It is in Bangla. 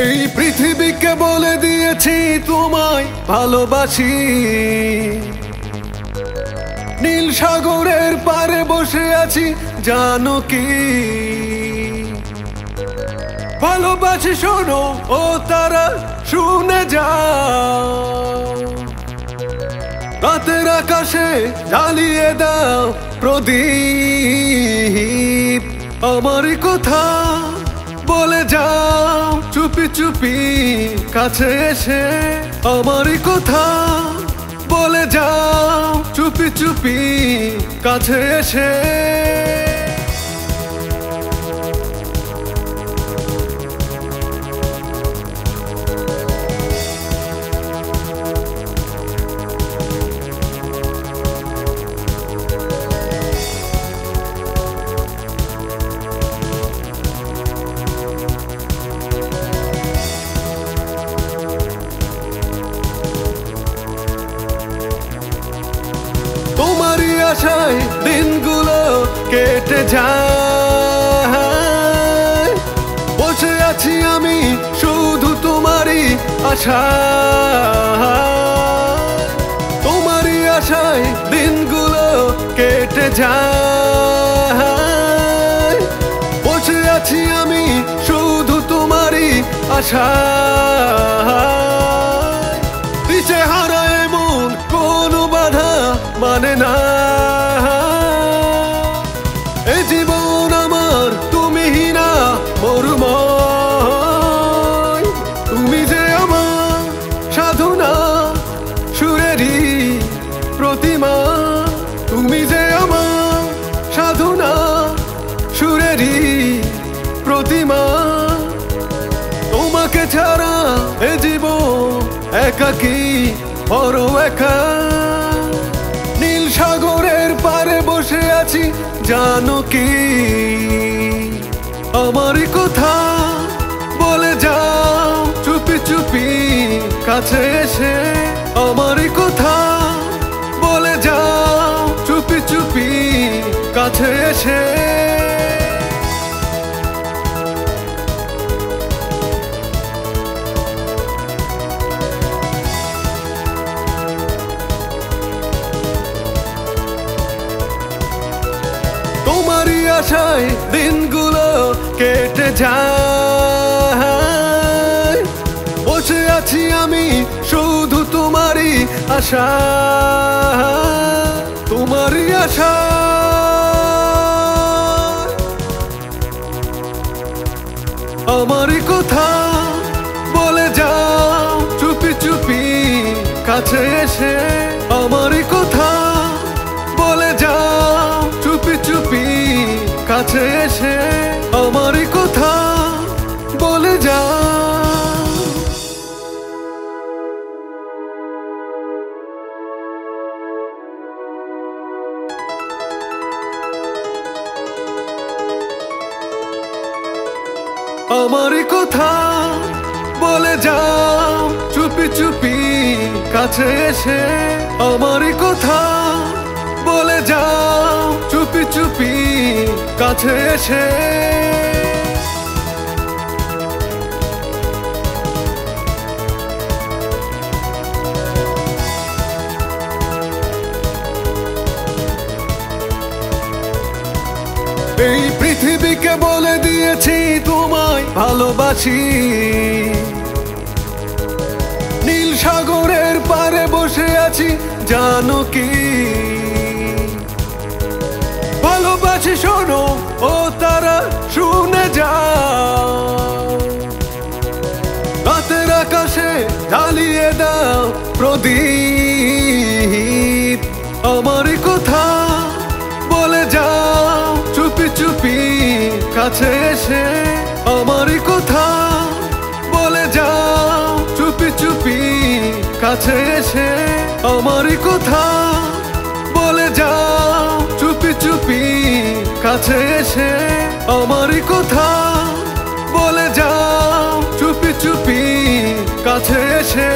এই পৃথিবীকে বলে দিয়েছি তোমায় ভালোবাসি। নীল সাগরের পারে বসে আছি জানো কি, ভালোবাসি শোনো ও তারা শুনে যাও। রাতের আকাশে জ্বালিয়ে দাও প্রদীপ, আমার কথা বলে যাও চুপি চুপি কাছে এসে। আমার কথা বলে যাও চুপি চুপি কাছে এসে। তোমারই আশায় দিনগুলো কেটে যায়, বসে আছি আমি শুধু তোমারই আশায়। তোমারই আশায় দিনগুলো কেটে যায়, বসে আছি আমি শুধু তোমারই আশায়। দিশে হারা এমন কোনো বাধা মানে না, এ জীবন আমার তুমি না মরুময়। তুমি যে আমার সাধনা সুরেরই প্রতিমা, তুমি যে আমার সাধনা সুরেরই প্রতিমা। তোমাকে ছাড়া এ জীবন একাকী বড় একা। নীল সাগরের পারে বসে আছি জানো কি, আমার কথা বলে যাও চুপি চুপি কাছে এসে। আমার কথা বলে যাও চুপি চুপি কাছে এসে। তোমারই আশায় দিনগুলো কেটে যায়, বসে আছি আমি শুধু তোমারই আশা। তোমারই আশা আমারই কথা বলে যাও চুপি চুপি কাছে এসে। আমারই কথা বলে যাও চুপি চুপি কাছে এসে। আমারই কথা বলে যাও। আমারই কথা বলে যাও চুপি চুপি কাছে এসে। আমারই কথা বলে যাও চুপি চুপি কাছে এসে। এই পৃথিবীকে বলে দিয়েছি তোমায় ভালোবাসি। নীল সাগরের পারে বসে আছি জানো কি, ভালোবাসি শোনো ও তারা শুনে যাও। রাতের আকাশে জ্বালিয়ে দাও প্রদীপ, আমারই কথা বলে যাও চুপি চুপি কাছে এসে। আমারই কথা বলে যাও চুপি চুপি কাছে এসে। আমারই কথা বলে যাও চুপি চুপি কাছে এসে। আমারই কথা বলে যাও চুপি চুপি কাছে এসে।